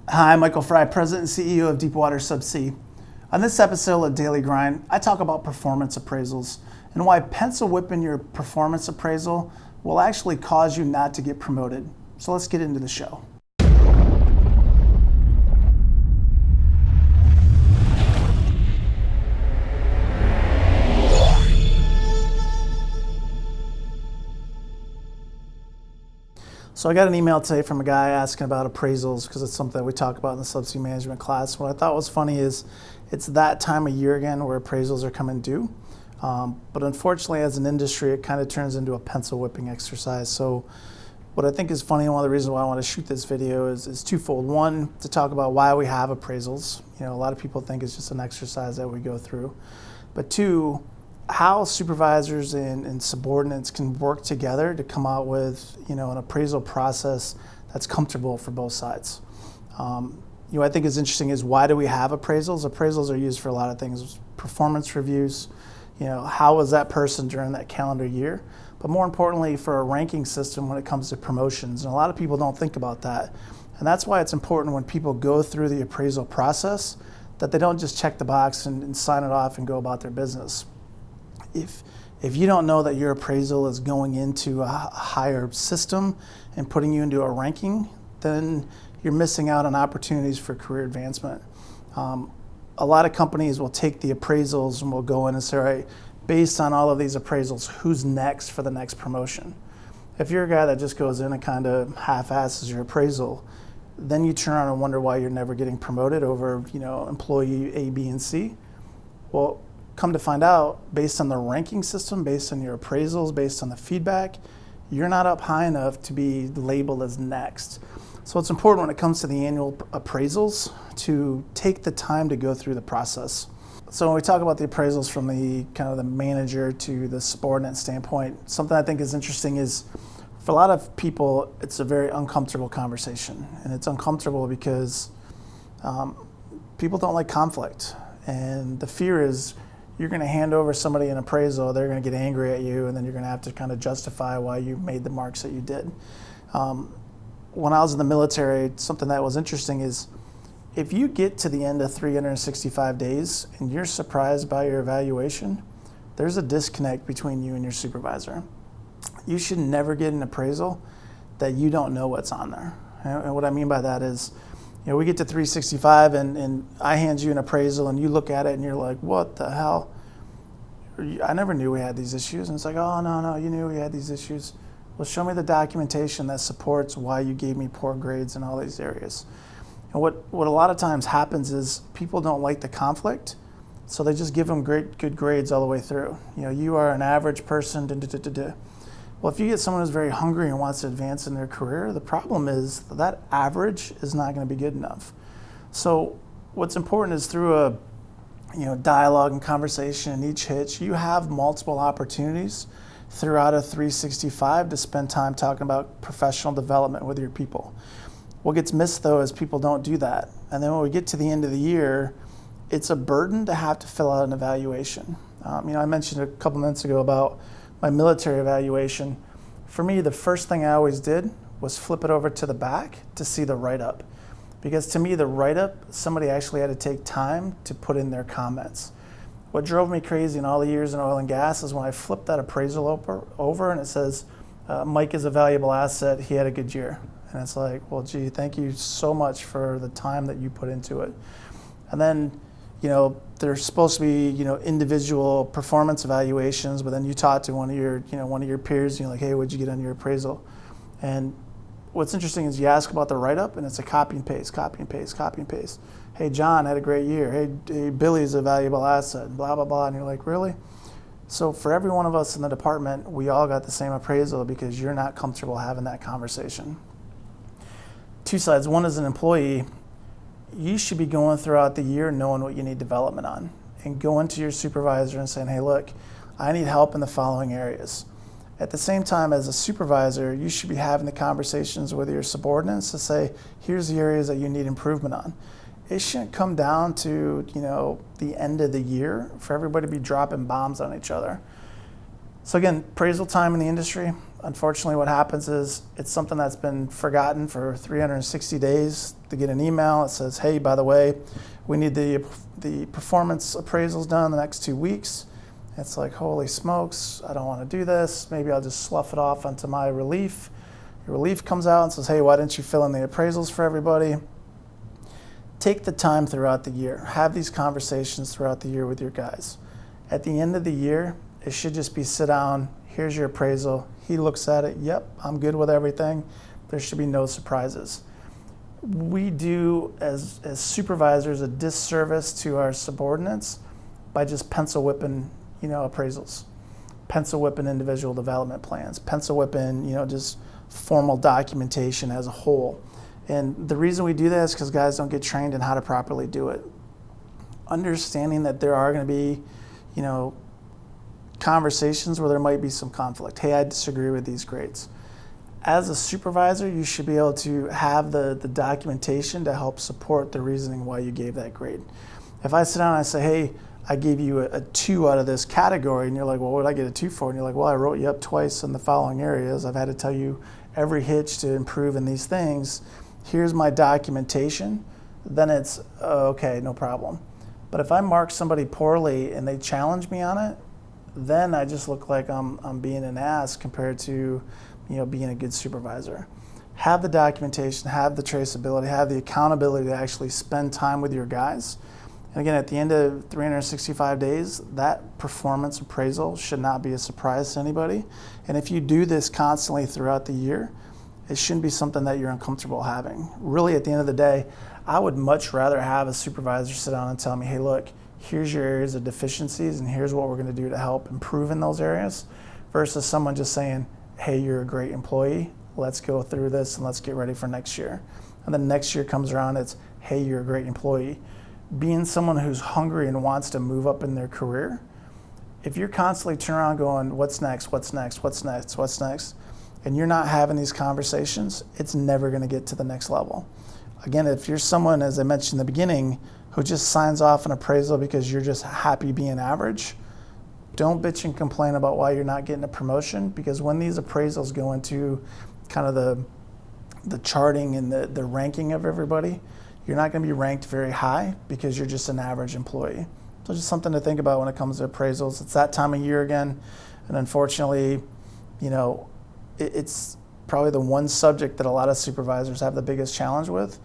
Hi, I'm Michael Fry, President and CEO of Deepwater Subsea. On this episode of Daily Grind, I talk about performance appraisals and why pencil whipping your performance appraisal will actually cause you not to get promoted. So let's get into the show. So I got an email today from a guy asking about appraisals because it's something that we talk about in the subsea management class. What I thought was funny is it's that time of year again where appraisals are coming due. But unfortunately, as an industry, it kind of turns into a pencil whipping exercise. So what I think is funny, and one of the reasons why I want to shoot this video is twofold. One, to talk about why we have appraisals. You know, a lot of people think it's just an exercise that we go through. But two, how supervisors and subordinates can work together to come out with, an appraisal process that's comfortable for both sides. I think is interesting is why do we have appraisals? Appraisals are used for a lot of things, performance reviews, how was that person during that calendar year? But more importantly, for a ranking system when it comes to promotions. And a lot of people don't think about that. And that's why it's important when people go through the appraisal process that they don't just check the box and sign it off and go about their business. If you don't know that your appraisal is going into a higher system and putting you into a ranking, then you're missing out on opportunities for career advancement. A lot of companies will take the appraisals and will go in and say, all right, based on all of these appraisals, who's next for the next promotion? If you're a guy that just goes in and kind of half-asses your appraisal, then you turn around and wonder why you're never getting promoted over, employee A, B, and C. Well, come to find out, based on the ranking system, based on your appraisals, based on the feedback, you're not up high enough to be labeled as next. So it's important when it comes to the annual appraisals to take the time to go through the process. So when we talk about the appraisals from the kind of the manager to the subordinate standpoint, something I think is interesting is for a lot of people, it's a very uncomfortable conversation. And it's uncomfortable because people don't like conflict. And the fear is you're going to hand over somebody an appraisal, they're going to get angry at you, and then you're going to have to kind of justify why you made the marks that you did. When I was in the military, something that was interesting is if you get to the end of 365 days and you're surprised by your evaluation, there's a disconnect between you and your supervisor. You should never get an appraisal that you don't know what's on there. And what I mean by that is, we get to 365 and I hand you an appraisal and you look at it and you're like, what the hell? I never knew we had these issues. And it's like, oh, no, you knew we had these issues. Well, show me the documentation that supports why you gave me poor grades in all these areas. And what a lot of times happens is people don't like the conflict, so they just give them good grades all the way through. You are an average person. Well, if you get someone who's very hungry and wants to advance in their career, the problem is that average is not going to be good enough. So what's important is through a dialogue and conversation in each hitch, you have multiple opportunities throughout a 365 to spend time talking about professional development with your people. What gets missed though is people don't do that. And then when we get to the end of the year, it's a burden to have to fill out an evaluation. I mentioned a couple minutes ago about my military evaluation. For me, the first thing I always did was flip it over to the back to see the write-up. Because to me, the write-up, somebody actually had to take time to put in their comments. What drove me crazy in all the years in oil and gas is when I flipped that appraisal over and it says, Mike is a valuable asset, he had a good year. And it's like, well, gee, thank you so much for the time that you put into it. And then, there's supposed to be, individual performance evaluations, but then you talk to one of your peers, and you're like, hey, what'd you get on your appraisal? And what's interesting is you ask about the write-up, and it's a copy and paste, copy and paste, copy and paste. Hey, John had a great year. Hey, Billy's a valuable asset, blah, blah, blah. And you're like, really? So for every one of us in the department, we all got the same appraisal because you're not comfortable having that conversation. Two sides. One, as an employee, you should be going throughout the year knowing what you need development on and going to your supervisor and saying, hey, look, I need help in the following areas. At the same time, as a supervisor, you should be having the conversations with your subordinates to say, here's the areas that you need improvement on. It shouldn't come down to, the end of the year for everybody to be dropping bombs on each other. So again, appraisal time in the industry, Unfortunately, what happens is it's something that's been forgotten for 360 days. To get an email that says, hey, by the way, we need the performance appraisals done in the next 2 weeks. It's like, holy smokes, I don't want to do this. Maybe I'll just slough it off onto my relief. Your relief comes out and says, hey, why didn't you fill in the appraisals for everybody? Take the time throughout the year. Have these conversations throughout the year with your guys. At the end of the year, it should just be sit down, here's your appraisal. He looks at it, yep, I'm good with everything. There should be no surprises. We do, as supervisors, a disservice to our subordinates by just pencil whipping, appraisals, pencil whipping individual development plans, pencil whipping, just formal documentation as a whole. And the reason we do that is because guys don't get trained in how to properly do it. Understanding that there are going to be, conversations where there might be some conflict. Hey, I disagree with these grades. As a supervisor, you should be able to have the documentation to help support the reasoning why you gave that grade. If I sit down and I say, hey, I gave you a 2 out of this category, and you're like, well, what did I get a 2 for? And you're like, well, I wrote you up twice in the following areas. I've had to tell you every hitch to improve in these things. Here's my documentation. Then it's, okay, no problem. But if I mark somebody poorly and they challenge me on it, then I just look like I'm being an ass compared to being a good supervisor. Have the documentation, have the traceability, have the accountability to actually spend time with your guys. And again, at the end of 365 days, that performance appraisal should not be a surprise to anybody. And if you do this constantly throughout the year, it shouldn't be something that you're uncomfortable having. Really, at the end of the day, I would much rather have a supervisor sit down and tell me, hey, look, here's your areas of deficiencies and here's what we're going to do to help improve in those areas, versus someone just saying, hey, you're a great employee, let's go through this and let's get ready for next year. And then next year comes around, it's, hey, you're a great employee. Being someone who's hungry and wants to move up in their career, if you're constantly turning around going, what's next, what's next, what's next, what's next, and you're not having these conversations, it's never going to get to the next level. Again, if you're someone, as I mentioned in the beginning, who just signs off an appraisal because you're just happy being average, don't bitch and complain about why you're not getting a promotion, because when these appraisals go into kind of the charting and the ranking of everybody, you're not going to be ranked very high because you're just an average employee. So just something to think about when it comes to appraisals. It's that time of year again, and unfortunately, it's probably the one subject that a lot of supervisors have the biggest challenge with,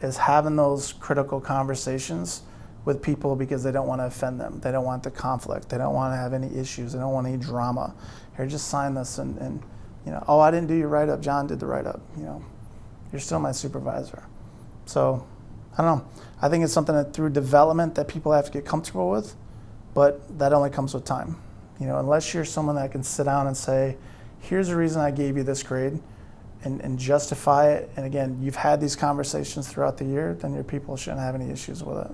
is having those critical conversations with people because they don't want to offend them. They don't want the conflict. They don't want to have any issues. They don't want any drama. Here, just sign this and oh, I didn't do your write-up. John did the write-up. You're still my supervisor. So, I don't know. I think it's something that through development that people have to get comfortable with, but that only comes with time. Unless you're someone that can sit down and say, here's the reason I gave you this grade, and justify it. And again, you've had these conversations throughout the year, then your people shouldn't have any issues with it.